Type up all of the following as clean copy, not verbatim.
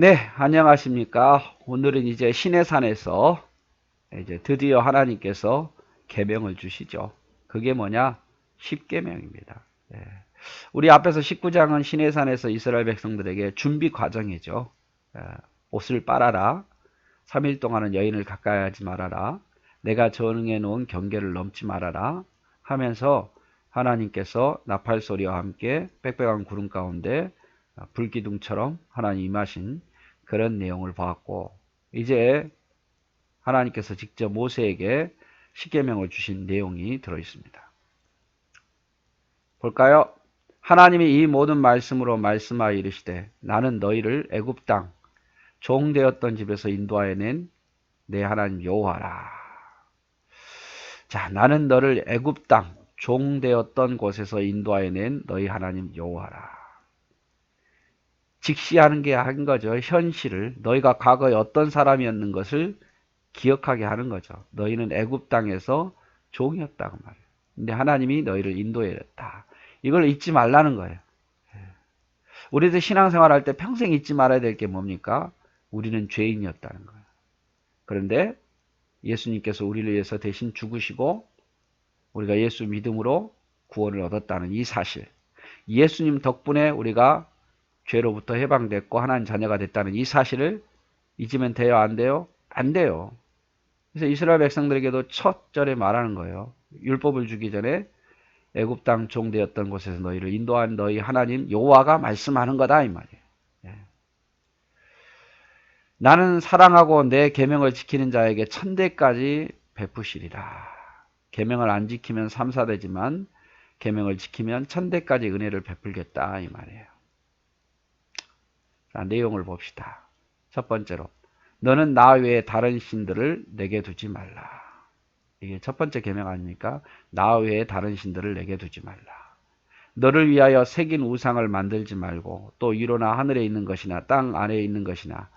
네, 안녕하십니까. 오늘은 이제 시내산에서 이제 드디어 하나님께서 계명을 주시죠. 그게 뭐냐? 십계명입니다. 예. 우리 앞에서 19장은 시내산에서 이스라엘 백성들에게 준비 과정이죠. 예, 옷을 빨아라. 3일 동안은 여인을 가까이 하지 말아라. 내가 정해 놓은 경계를 넘지 말아라. 하면서 하나님께서 나팔 소리와 함께 빽빽한 구름 가운데 불기둥처럼 하나님 임하신 그런 내용을 보았고, 이제 하나님께서 직접 모세에게 십계명을 주신 내용이 들어 있습니다. 볼까요? 하나님이 이 모든 말씀으로 말씀하여 이르시되 나는 너희를 애굽 땅 종되었던 집에서 인도하여 낸 내 하나님 여호와라. 자, 나는 너를 애굽 땅 종되었던 곳에서 인도하여 낸 너희 하나님 여호와라. 직시하는 게 한 거죠. 현실을 너희가 과거에 어떤 사람이었는 것을 기억하게 하는 거죠. 너희는 애굽 땅에서 종이었다고 말이에요. 근데 하나님이 너희를 인도했다. 이걸 잊지 말라는 거예요. 우리도 신앙생활 할 때 평생 잊지 말아야 될 게 뭡니까? 우리는 죄인이었다는 거예요. 그런데 예수님께서 우리를 위해서 대신 죽으시고 우리가 예수 믿음으로 구원을 얻었다는 이 사실, 예수님 덕분에 우리가 죄로부터 해방됐고 하나님 자녀가 됐다는 이 사실을 잊으면 돼요? 안 돼요? 안 돼요. 그래서 이스라엘 백성들에게도 첫 절에 말하는 거예요. 율법을 주기 전에 애굽 땅 종되었던 곳에서 너희를 인도한 너희 하나님 여호와가 말씀하는 거다 이 말이에요. 예. 나는 사랑하고 내 계명을 지키는 자에게 천대까지 베푸시리라. 계명을 안 지키면 삼사되지만 계명을 지키면 천대까지 은혜를 베풀겠다 이 말이에요. 자, 내용을 봅시다. 첫 번째로 너는 나 외에 다른 신들을 내게 두지 말라. 이게 첫 번째 계명 아닙니까? 나 외에 다른 신들을 내게 두지 말라. 너를 위하여 새긴 우상을 만들지 말고 또 위로나 하늘에 있는 것이나 땅 아래에 있는 것이나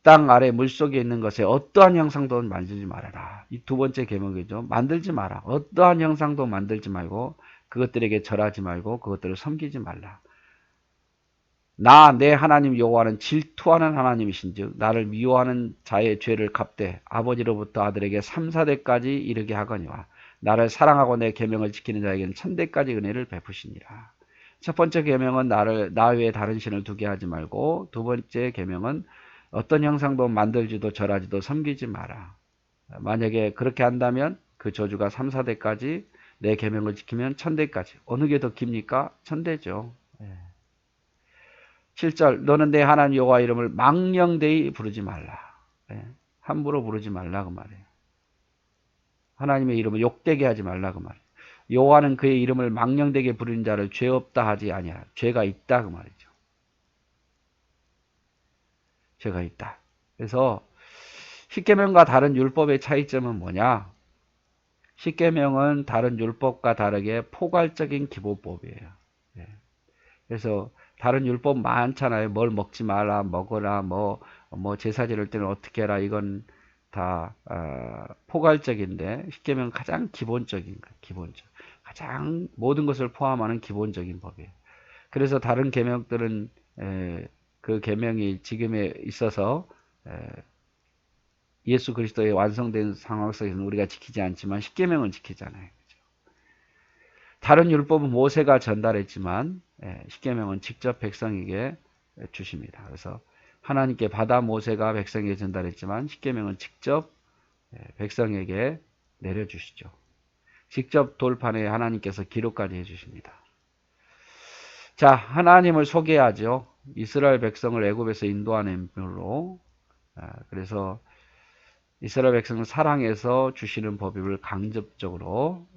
땅 아래 물속에 있는 것에 어떠한 형상도 만들지 말아라. 이 두 번째 계명이죠. 만들지 마라. 어떠한 형상도 만들지 말고 그것들에게 절하지 말고 그것들을 섬기지 말라. 나 내 하나님 여호와는 질투하는 하나님이신즉 나를 미워하는 자의 죄를 갚되 아버지로부터 아들에게 3, 4대까지 이르게 하거니와 나를 사랑하고 내 계명을 지키는 자에게는 1000대까지 은혜를 베푸시니라. 첫 번째 계명은 나 외에 다른 신을 두게 하지 말고, 두 번째 계명은 어떤 형상도 만들지도 절하지도 섬기지 마라. 만약에 그렇게 한다면 그 저주가 3, 4대까지, 내 계명을 지키면 1000대까지. 어느 게 더 깁니까? 1000대죠. 7절 너는 내 하나님 여호와 이름을 망령되이 부르지 말라. 예, 함부로 부르지 말라 그 말이에요. 하나님의 이름을 욕되게 하지 말라 그 말이에요. 여호와는 그의 이름을 망령되게 부르는 자를 죄 없다 하지 아니하라. 죄가 있다 그 말이죠. 죄가 있다. 그래서 십계명과 다른 율법의 차이점은 뭐냐? 십계명은 다른 율법과 다르게 포괄적인 기본법이에요. 예. 그래서 다른 율법 많잖아요. 뭘 먹지 마라, 먹어라, 뭐 제사 지낼 때는 어떻게 해라. 이건 다 포괄적인데 십계명은 가장 기본적인 거예요. 기본적. 가장 모든 것을 포함하는 기본적인 법이에요. 그래서 다른 계명들은 그 계명이 지금에 있어서 예수 그리스도의 완성된 상황 속에서는 우리가 지키지 않지만 십계명은 지키잖아요. 다른 율법은 모세가 전달했지만 십계명은 직접 백성에게 주십니다. 그래서 하나님께 받아 모세가 백성에게 전달했지만 십계명은 직접 백성에게 내려주시죠. 직접 돌판에 하나님께서 기록까지 해주십니다. 자, 하나님을 소개하죠. 이스라엘 백성을 애굽에서 인도하는 별로. 그래서 이스라엘 백성을 사랑해서 주시는 법을 강접적으로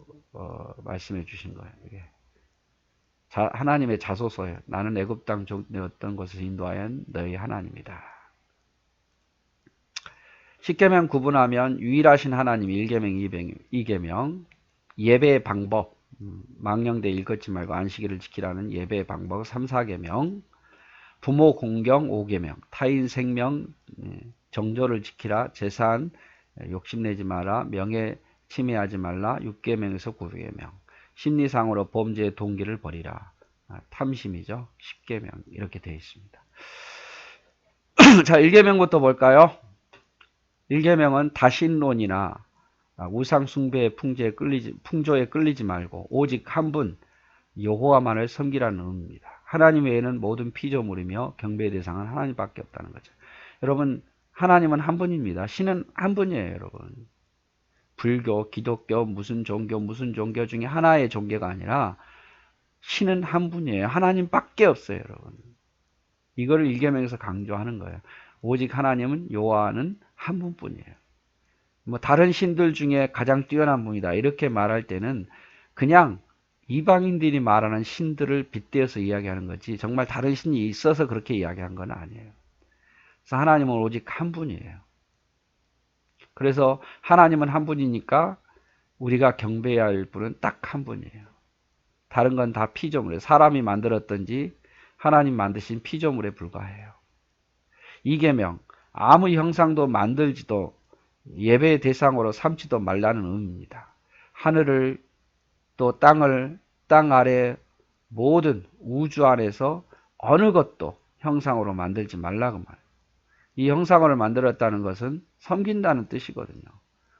말씀해 주신 거예요. 이게. 하나님의 자소서예요. 나는 애굽 땅 종되었던 곳에서 인도하여 너희 하나님이다. 십계명 구분하면 유일하신 하나님 1계명, 2계명, 예배의 방법, 망령되 읽었지 말고 안식일을 지키라는 예배의 방법 3, 4계명, 부모 공경 5계명, 타인 생명 정조를 지키라, 재산 욕심내지 마라, 명예 침해하지 말라 6계명에서 9계명, 심리상으로 범죄의 동기를 버리라. 탐심이죠. 10계명 이렇게 되어 있습니다. 자, 1계명부터 볼까요? 1계명은 다신론이나 우상숭배의 풍조에 끌리지 말고 오직 한 분 여호와만을 섬기라는 의미입니다. 하나님 외에는 모든 피조물이며 경배의 대상은 하나님밖에 없다는 거죠. 여러분, 하나님은 한 분입니다. 신은 한 분이에요, 여러분. 불교, 기독교, 무슨 종교 중에 하나의 종교가 아니라 신은 한 분이에요. 하나님밖에 없어요, 여러분. 이거를 1계명에서 강조하는 거예요. 오직 하나님은 여호와는 한 분뿐이에요. 뭐 다른 신들 중에 가장 뛰어난 분이다 이렇게 말할 때는 그냥 이방인들이 말하는 신들을 빗대어서 이야기하는 거지 정말 다른 신이 있어서 그렇게 이야기한 건 아니에요. 그래서 하나님은 오직 한 분이에요. 그래서 하나님은 한 분이니까 우리가 경배해야 할 분은 딱 한 분이에요. 다른 건 다 피조물이에요. 사람이 만들었든지 하나님 만드신 피조물에 불과해요. 2계명 아무 형상도 만들지도 예배의 대상으로 삼지도 말라는 의미입니다. 하늘을 또 땅을 땅 아래 모든 우주 안에서 어느 것도 형상으로 만들지 말라고 말해요. 이 형상으로 만들었다는 것은 섬긴다는 뜻이거든요.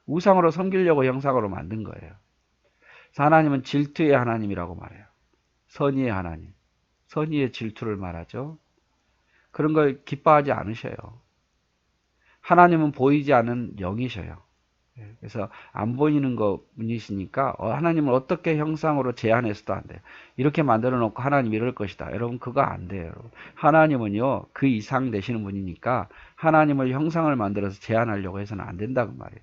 우상으로 섬기려고 형상으로 만든 거예요. 그래서 하나님은 질투의 하나님이라고 말해요. 선의의 하나님. 선의의 질투를 말하죠. 그런 걸 기뻐하지 않으셔요. 하나님은 보이지 않는 영이셔요. 그래서 안 보이는 것뿐이시니까 하나님을 어떻게 형상으로 제한해서도 안 돼요. 이렇게 만들어 놓고 하나님 이럴 것이다. 여러분 그거 안 돼요. 여러분. 하나님은요 그 이상 되시는 분이니까 하나님을 형상을 만들어서 제한하려고 해서는 안 된다고 말이에요.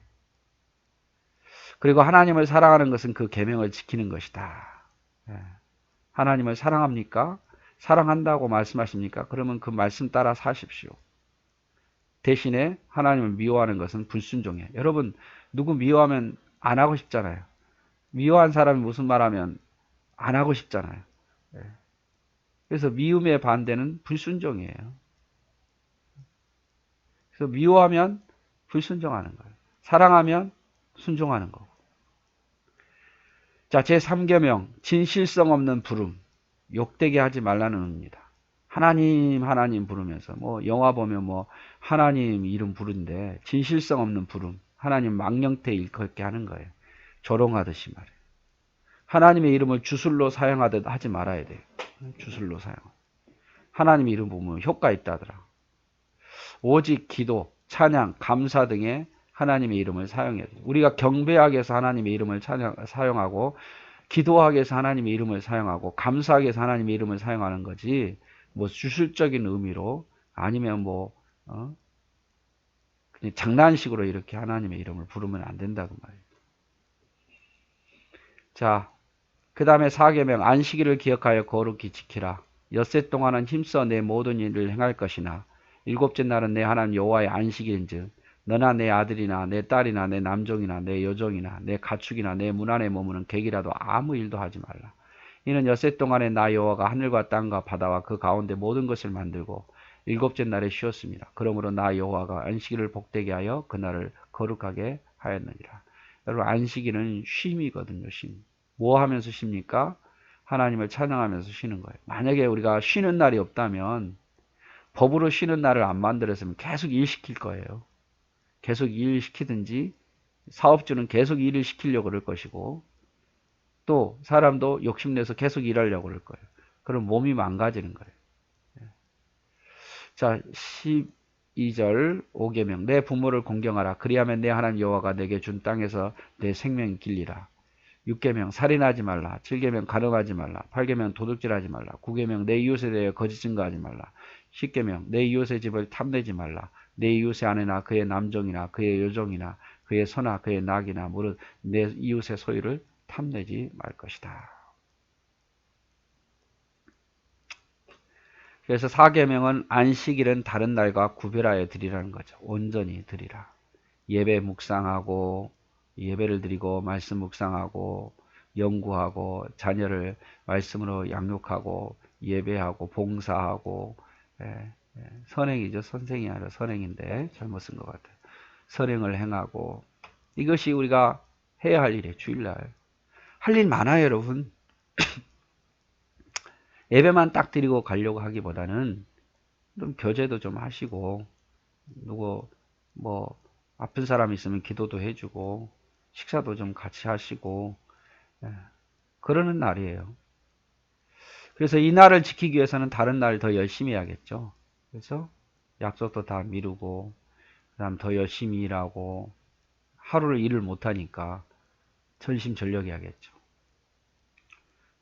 그리고 하나님을 사랑하는 것은 그 계명을 지키는 것이다. 하나님을 사랑합니까? 사랑한다고 말씀하십니까? 그러면 그 말씀 따라 사십시오. 대신에 하나님을 미워하는 것은 불순종이에요. 여러분 누구 미워하면 안 하고 싶잖아요. 미워한 사람이 무슨 말하면 안 하고 싶잖아요. 그래서 미움의 반대는 불순종이에요. 그래서 미워하면 불순종하는 거예요. 사랑하면 순종하는 거고. 자, 제3계명 진실성 없는 부름 욕되게 하지 말라는 의미입니다. 하나님 부르면서 뭐 영화 보면 뭐 하나님 이름 부른데 진실성 없는 부름 하나님 망령태 일컫게 하는 거예요. 조롱하듯이 말이에요. 하나님의 이름을 주술로 사용하듯 하지 말아야 돼요. 주술로 사용. 하나님의 이름 보면 효과 있다더라. 오직 기도, 찬양, 감사 등의 하나님의 이름을 사용해야 돼요. 우리가 경배하기 위해서 하나님의 이름을 사용하고 기도하기 위해서 하나님의 이름을 사용하고 감사하기 위해서 하나님의 이름을 사용하는 거지 뭐 주술적인 의미로 아니면 뭐 그냥 장난식으로 이렇게 하나님의 이름을 부르면 안 된다고 말이에요. 자, 그 다음에 4계명 안식일을 기억하여 거룩히 지키라. 엿새 동안은 힘써 내 모든 일을 행할 것이나 일곱째 날은 내 하나님 여호와의 안식일인즉 너나 내 아들이나 내 딸이나 내 남종이나 내 여종이나 내 가축이나 내 문 안에 머무는 객이라도 아무 일도 하지 말라. 이는 엿새 동안에 나 여호와가 하늘과 땅과 바다와 그 가운데 모든 것을 만들고 일곱째 날에 쉬었습니다. 그러므로 나 여호와가 안식일을 복되게 하여 그날을 거룩하게 하였느니라. 여러분 안식일은 쉼이거든요. 쉼. 뭐 하면서 쉽니까? 하나님을 찬양하면서 쉬는 거예요. 만약에 우리가 쉬는 날이 없다면 법으로 쉬는 날을 안 만들었으면 계속 일 시킬 거예요. 계속 일 시키든지 사업주는 계속 일을 시키려고 그럴 것이고 또 사람도 욕심내서 계속 일하려고 그럴 거예요. 그럼 몸이 망가지는 거예요. 자, 12절 5계명 내 부모를 공경하라. 그리하면 내 하나님 여호와가 내게 준 땅에서 내 생명이 길리라. 6계명 살인하지 말라. 7계명 간음하지 말라. 8계명 도둑질하지 말라. 9계명 내 이웃에 대해 거짓 증거하지 말라. 10계명 내 이웃의 집을 탐내지 말라. 내 이웃의 아내나 그의 남종이나 그의 여종이나 그의 소나 그의 낙이나 무릇 내 이웃의 소유를 탐내지 말 것이다. 그래서 4계명은 안식일은 다른 날과 구별하여 드리라는 거죠. 온전히 드리라. 예배 묵상하고 예배를 드리고 말씀 묵상하고 연구하고 자녀를 말씀으로 양육하고 예배하고 봉사하고 선행이죠. 선생이 아니라 선행인데 잘못 쓴 것 같아요. 선행을 행하고 이것이 우리가 해야 할 일이에요. 주일날. 할 일 많아요, 여러분. 예배만 딱 드리고 가려고 하기보다는 좀 교제도 좀 하시고 누구 뭐 아픈 사람 있으면 기도도 해주고 식사도 좀 같이 하시고 예, 그러는 날이에요. 그래서 이 날을 지키기 위해서는 다른 날 더 열심히 해야겠죠. 그래서 약속도 다 미루고 그다음 더 열심히 일하고 하루를 일을 못하니까 전심전력해야겠죠.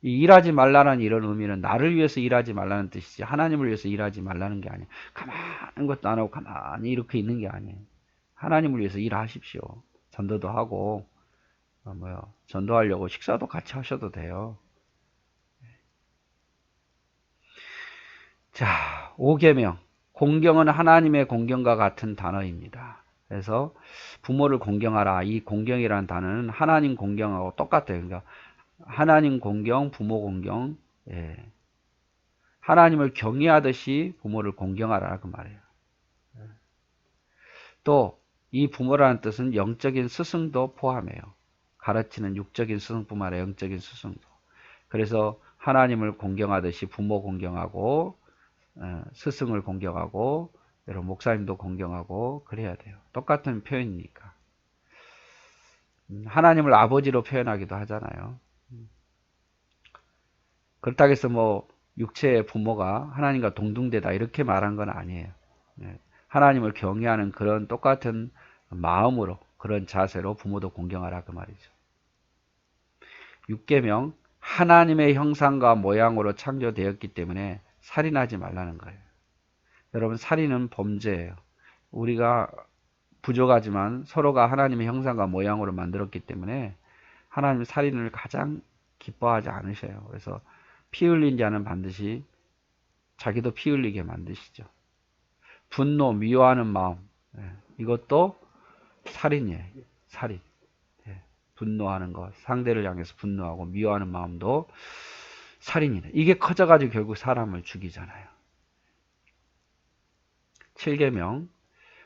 이 일하지 말라는 이런 의미는 나를 위해서 일하지 말라는 뜻이지 하나님을 위해서 일하지 말라는 게 아니에요. 가만한 것도 안 하고 가만히 이렇게 있는 게 아니에요. 하나님을 위해서 일하십시오. 전도도 하고 전도하려고 식사도 같이 하셔도 돼요. 자, 5계명. 공경은 하나님의 공경과 같은 단어입니다. 그래서 부모를 공경하라. 이 공경이라는 단어는 하나님 공경하고 똑같아요. 그러니까 하나님 공경, 부모 공경, 예. 하나님을 경외하듯이 부모를 공경하라 그 말이에요. 또 이 부모라는 뜻은 영적인 스승도 포함해요. 가르치는 육적인 스승뿐만 아니라 영적인 스승도. 그래서 하나님을 공경하듯이 부모 공경하고 스승을 공경하고 여러분 목사님도 공경하고 그래야 돼요. 똑같은 표현이니까. 하나님을 아버지로 표현하기도 하잖아요. 그렇다고 해서 뭐 육체의 부모가 하나님과 동등되다 이렇게 말한 건 아니에요. 하나님을 경외하는 그런 똑같은 마음으로 그런 자세로 부모도 공경하라 그 말이죠. 6계명 하나님의 형상과 모양으로 창조되었기 때문에 살인하지 말라는 거예요. 여러분 살인은 범죄예요. 우리가 부족하지만 서로가 하나님의 형상과 모양으로 만들었기 때문에 하나님 살인을 가장 기뻐하지 않으셔요. 그래서 피 흘린 자는 반드시 자기도 피 흘리게 만드시죠. 분노, 미워하는 마음 이것도 살인이에요. 살인. 분노하는 것, 상대를 향해서 분노하고 미워하는 마음도 살인이네. 이게 커져가지고 결국 사람을 죽이잖아요. 7계명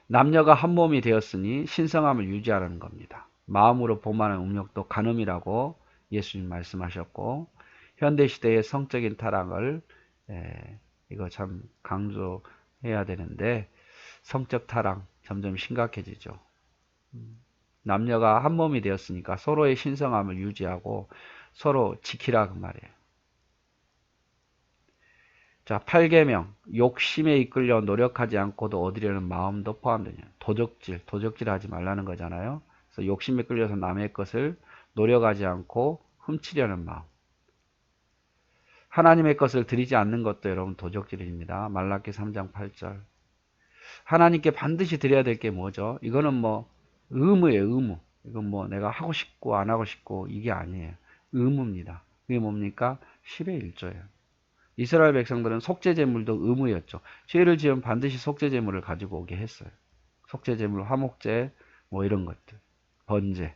남녀가 한 몸이 되었으니 신성함을 유지하라는 겁니다. 마음으로 범하는 음욕도 간음이라고 예수님 말씀하셨고 현대시대의 성적인 타락을 이거 참 강조해야 되는데 성적 타락 점점 심각해지죠. 남녀가 한 몸이 되었으니까 서로의 신성함을 유지하고 서로 지키라 그 말이에요. 자, 8계명 욕심에 이끌려 노력하지 않고도 얻으려는 마음도 포함되냐. 도적질 하지 말라는 거잖아요. 그래서 욕심에 끌려서 남의 것을 노력하지 않고 훔치려는 마음. 하나님의 것을 드리지 않는 것도 여러분 도적질입니다. 말라기 3장 8절. 하나님께 반드시 드려야 될 게 뭐죠? 이거는 뭐 의무예요, 의무. 이건 뭐 내가 하고 싶고 안 하고 싶고 이게 아니에요. 의무입니다. 그게 뭡니까? 10의 1조예요. 이스라엘 백성들은 속죄제물도 의무였죠. 죄를 지으면 반드시 속죄제물을 가지고 오게 했어요. 속죄제물, 화목제, 뭐 이런 것들. 번제.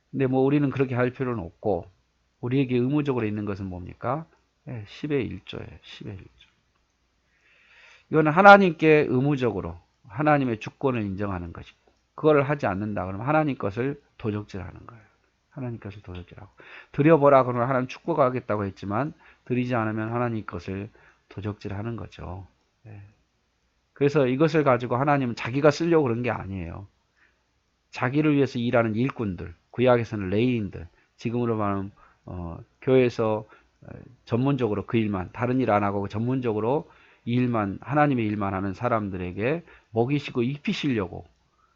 근데 뭐 우리는 그렇게 할 필요는 없고 우리에게 의무적으로 있는 것은 뭡니까? 10의 1조예요. 10의 1조. 이거는 하나님께 의무적으로 하나님의 주권을 인정하는 것이고 그걸 하지 않는다 그러면 하나님 것을 도적질하는 거예요. 하나님 것을 도적질하고 드려보라 그러면 하나님 축복하겠다고 했지만 드리지 않으면 하나님 것을 도적질하는 거죠. 그래서 이것을 가지고 하나님은 자기가 쓰려고 그런 게 아니에요. 자기를 위해서 일하는 일꾼들, 구약에서는 레위인들, 지금으로 말하면 교회에서 전문적으로 그 일만 다른 일 안 하고 전문적으로 이 일만 하나님의 일만 하는 사람들에게 먹이시고 입히시려고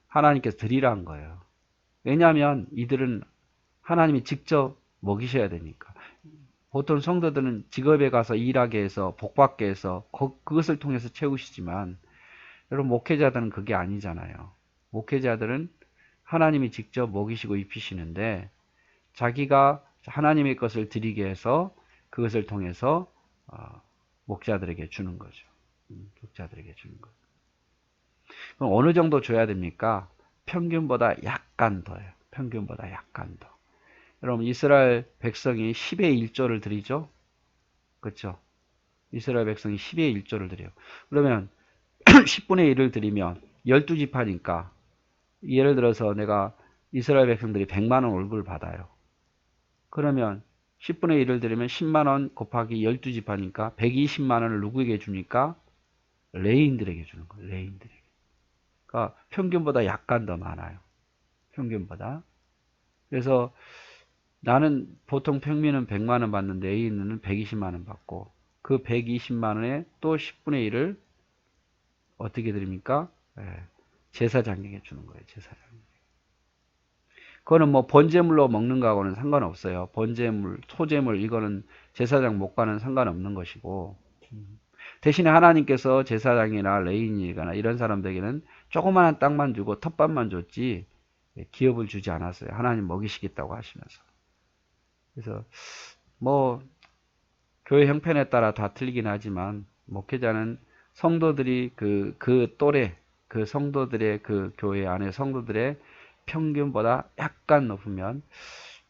하나님께서 드리라는 거예요. 왜냐하면 이들은 하나님이 직접 먹이셔야 되니까. 보통 성도들은 직업에 가서 일하게 해서 복받게 해서 그것을 통해서 채우시지만 여러분 목회자들은 그게 아니잖아요. 목회자들은 하나님이 직접 먹이시고 입히시는데 자기가 하나님의 것을 드리게 해서 그것을 통해서 목자들에게 주는 거죠. 목자들에게 주는 거죠. 그럼 어느 정도 줘야 됩니까? 평균보다 약간 더요. 평균보다 약간 더. 여러분 이스라엘 백성이 10의 1조를 드리죠? 그렇죠? 이스라엘 백성이 10의 1조를 드려요. 그러면 10분의 1을 드리면 12지파니까 예를 들어서 내가 이스라엘 백성들이 100만 원 월급을 받아요. 그러면 10분의 1을 드리면 10만 원 곱하기 12지파니까 120만 원을 누구에게 줍니까? 레인들에게 주는 거예요. 레인들에게. 그러니까 평균보다 약간 더 많아요. 평균보다. 그래서 나는 보통 평균은 100만 원 받는데 A는 120만 원 받고 그 120만 원에 또 10분의 1을 어떻게 드립니까? 예, 제사장에게 주는 거예요. 제사장. 그거는 뭐 번제물로 먹는 거하고는 상관없어요. 번제물, 소제물 이거는 제사장 못 가는 상관없는 것이고 대신에 하나님께서 제사장이나 레위인이거나 이런 사람들에게는 조그마한 땅만 주고 텃밭만 줬지 기업을 주지 않았어요. 하나님 먹이시겠다고 하시면서. 그래서 뭐 교회 형편에 따라 다 틀리긴 하지만 목회자는 성도들이 그 또래 그 성도들의 그 교회 안에 성도들의 평균보다 약간 높으면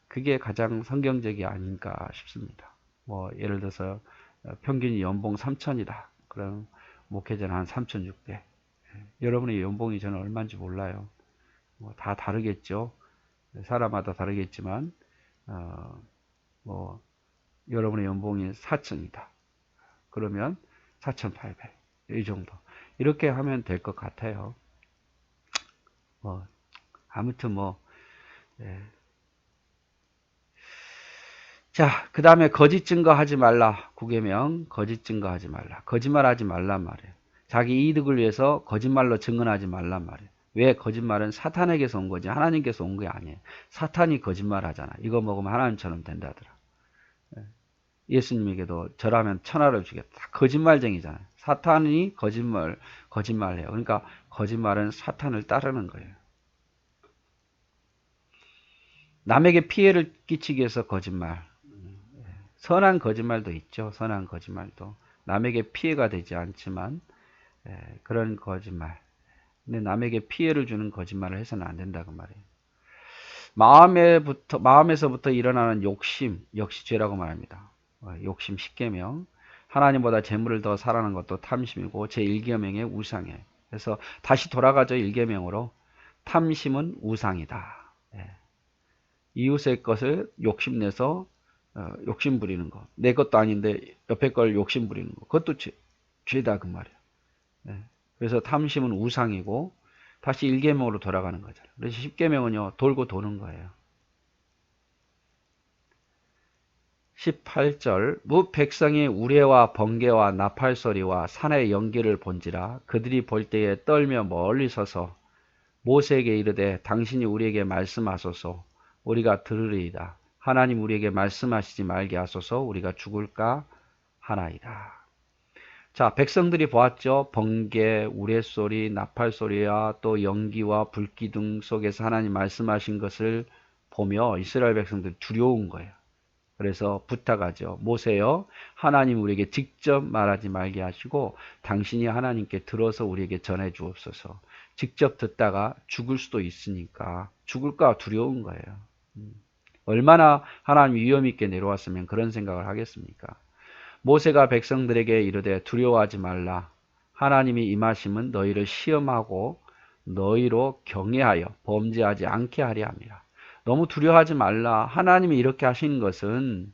그게 가장 성경적이 아닌가 싶습니다. 뭐 예를 들어서 평균이 연봉 3천이다. 그럼 목회자는 한 3,600. 여러분의 연봉이 저는 얼마인지 몰라요. 뭐 다 다르겠죠. 사람마다 다르겠지만 뭐 여러분의 연봉이 4천이다. 그러면 4,800. 이 정도. 이렇게 하면 될 것 같아요. 뭐 아무튼 뭐 예. 자, 그 다음에 거짓 증거하지 말라. 9계명 거짓 증거하지 말라. 거짓말하지 말란 말이에요. 자기 이득을 위해서 거짓말로 증언하지 말란 말이에요. 왜? 거짓말은 사탄에게서 온 거지 하나님께서 온 게 아니에요. 사탄이 거짓말하잖아. 이거 먹으면 하나님처럼 된다더라. 예수님에게도 절하면 천하를 주겠다. 거짓말쟁이잖아요. 사탄이 거짓말해요. 그러니까 거짓말은 사탄을 따르는 거예요. 남에게 피해를 끼치기 위해서 거짓말. 선한 거짓말도 있죠. 선한 거짓말도. 남에게 피해가 되지 않지만 그런 거짓말. 근데 남에게 피해를 주는 거짓말을 해서는 안 된다고 말이에요. 마음에서부터 일어나는 욕심, 역시 죄라고 말합니다. 욕심 10계명. 하나님보다 재물을 더 사랑하는 것도 탐심이고 제1계명의 우상이에요. 그래서 다시 돌아가죠. 1계명으로. 탐심은 우상이다. 이웃의 것을 욕심내서 욕심 부리는 거. 내 것도 아닌데 옆에 걸 욕심 부리는 거. 그것도 죄다 그 말이에요. 그래서 탐심은 우상이고 다시 1계명으로 돌아가는 거잖아요. 그래서 10계명은요. 돌고 도는 거예요. 18절 무 백성이 우레와 번개와 나팔소리와 산의 연기를 본지라 그들이 볼 때에 떨며 멀리 서서 모세에게 이르되 당신이 우리에게 말씀하소서 우리가 들으리이다. 하나님 우리에게 말씀하시지 말게 하소서 우리가 죽을까 하나이다. 자, 백성들이 보았죠. 번개, 우레소리, 나팔소리와 또 연기와 불기둥 속에서 하나님 말씀하신 것을 보며 이스라엘 백성들이 두려운 거예요. 그래서 부탁하죠. 모세여 하나님 우리에게 직접 말하지 말게 하시고 당신이 하나님께 들어서 우리에게 전해 주옵소서. 직접 듣다가 죽을 수도 있으니까 죽을까 두려운 거예요. 얼마나 하나님 위험 있게 내려왔으면 그런 생각을 하겠습니까? 모세가 백성들에게 이르되 두려워하지 말라. 하나님이 임하심은 너희를 시험하고 너희로 경외하여 범죄하지 않게 하려 함이라. 너무 두려워하지 말라. 하나님이 이렇게 하시는 것은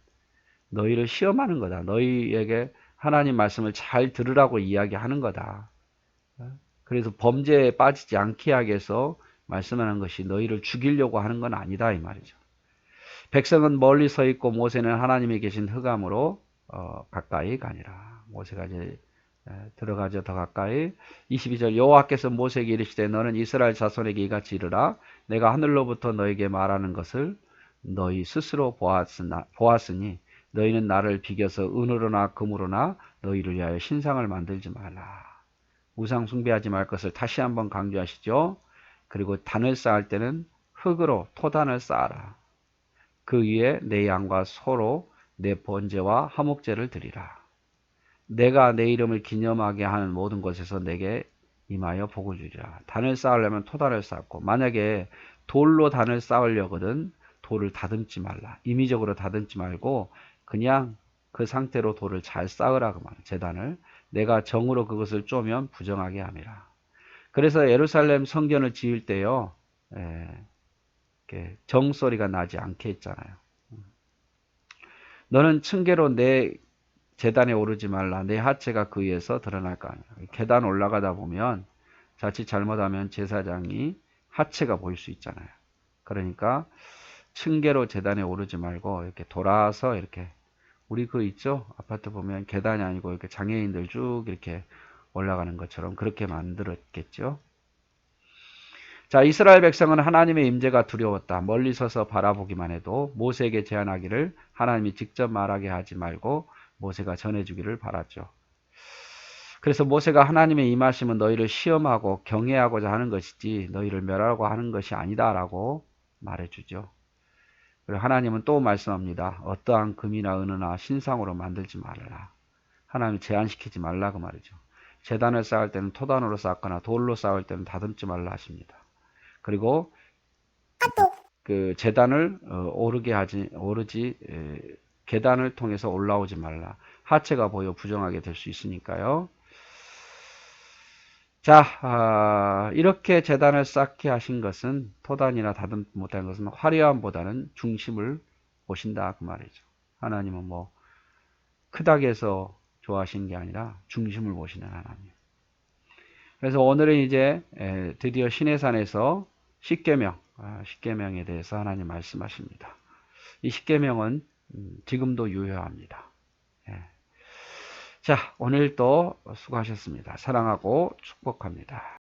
너희를 시험하는 거다. 너희에게 하나님 말씀을 잘 들으라고 이야기하는 거다. 그래서 범죄에 빠지지 않게 하기 위해서 말씀하는 것이 너희를 죽이려고 하는 건 아니다 이 말이죠. 백성은 멀리 서 있고 모세는 하나님이 계신 흑암으로 가까이 가니라. 모세가 이제 들어가죠. 더 가까이. 22절 여호와께서 모세에게 이르시되 너는 이스라엘 자손에게 이같이 이르라. 내가 하늘로부터 너에게 말하는 것을 너희 스스로 보았으니 너희는 나를 비겨서 은으로나 금으로나 너희를 위하여 신상을 만들지 말라. 우상 숭배하지 말 것을 다시 한번 강조하시죠. 그리고 단을 쌓을 때는 흙으로 토단을 쌓아라. 그 위에 내 양과 소로 내 번제와 화목제를 드리라. 내가 내 이름을 기념하게 하는 모든 곳에서 내게 임하여 복을 주리라. 단을 쌓으려면 토단을 쌓고 만약에 돌로 단을 쌓으려거든 돌을 다듬지 말라. 임의적으로 다듬지 말고 그냥 그 상태로 돌을 잘 쌓으라 그 말이야. 제단을. 내가 정으로 그것을 쪼면 부정하게 함이라. 그래서 예루살렘 성전을 지을 때요. 정소리가 나지 않게 했잖아요. 너는 층계로 내 제단에 오르지 말라. 내 하체가 그 위에서 드러날 거 아니야. 계단 올라가다 보면 자칫 잘못하면 제사장이 하체가 보일 수 있잖아요. 그러니까 층계로 제단에 오르지 말고 이렇게 돌아서 이렇게 우리 그 있죠? 아파트 보면 계단이 아니고 이렇게 장애인들 쭉 이렇게 올라가는 것처럼 그렇게 만들었겠죠. 자, 이스라엘 백성은 하나님의 임재가 두려웠다. 멀리 서서 바라보기만 해도 모세에게 제안하기를 하나님이 직접 말하게 하지 말고 모세가 전해주기를 바랐죠. 그래서 모세가 하나님의 임하심은 너희를 시험하고 경외하고자 하는 것이지 너희를 멸하려고 하는 것이 아니다라고 말해주죠. 그리고 하나님은 또 말씀합니다. 어떠한 금이나 은이나 신상으로 만들지 말라. 하나님 제한시키지 말라 그 말이죠. 제단을 쌓을 때는 토단으로 쌓거나 돌로 쌓을 때는 다듬지 말라 하십니다. 그리고 그 제단을 오르지 계단을 통해서 올라오지 말라. 하체가 보여 부정하게 될 수 있으니까요. 자, 이렇게 제단을 쌓게 하신 것은 토단이나 다듬 못한 것은 화려함보다는 중심을 보신다 그 말이죠. 하나님은 뭐 크다고 해서 좋아하시는 게 아니라 중심을 보시는 하나님. 그래서 오늘은 이제 드디어 시내산에서 십계명에 대해서 하나님 말씀하십니다. 이 십계명은 지금도 유효합니다. 예. 자, 오늘도 수고하셨습니다. 사랑하고 축복합니다.